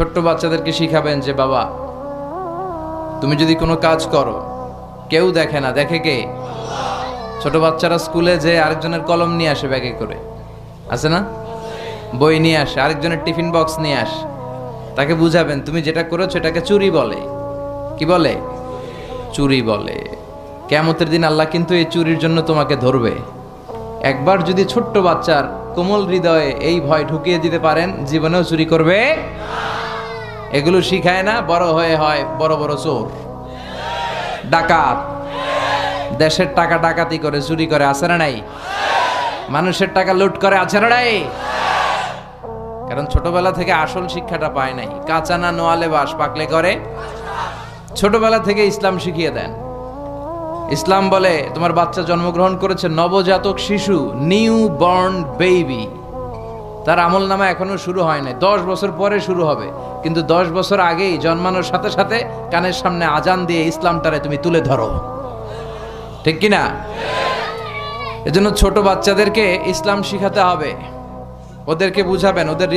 ছোট্ট বাচ্চাদেরকে শিখাবেন যে বাবা, তুমি যদি কোনো কাজ করো কেউ দেখে না, দেখে কে? ছোট বাচ্চারা স্কুলে যে আরেকজনের কলম নিয়ে আসে ব্যাগে করে, আছে না? বই নিয়ে আসে, আরেকজনের টিফিন বক্স নিয়ে আসে। তাকে বুঝাবেন তুমি যেটা করেছো এটাকে চুরি বলে। কি বলে? চুরি বলে। কিয়ামতের দিন আল্লাহ কিন্তু এই চুরির জন্য তোমাকে ধরবে। একবার যদি ছোট্ট বাচ্চার কোমল হৃদয়ে এই ভয় ঢুকিয়ে দিতে পারেন, জীবনেও চুরি করবে। এগুলো শিখায় না, বড় হয়ে হয় বড় বড় চোর, ডাকাত। দেশের টাকা ডাকাতি করে, চুরি করে, আছে না নাই? মানুষের টাকা লুট করে, আছে না নাই? কারণ ছোটবেলা থেকে আসল শিক্ষাটা পায় নাই। কাঁচা না নোয়ালে বাস, পাকলে করে। ছোটবেলা থেকে ইসলাম শিখিয়ে দেন। ইসলাম বলে তোমার বাচ্চা জন্মগ্রহণ করেছে, নবজাতক শিশু, নিউ বর্ন বেবি, তার আমল নামা এখনো শুরু হয় নাই, 10 বছর পরে শুরু হবে। কিন্তু 10 বছর আগেই জন্মানোর সাথে সাথে কানের সামনে আজান দিয়ে ইসলামটারে তুমি তুলে ধরো, ঠিক কিনা? এজন্য ছোট বাচ্চাদেরকে ইসলাম শিখাতে হবে, ওদেরকে বুঝাবেন, ওদের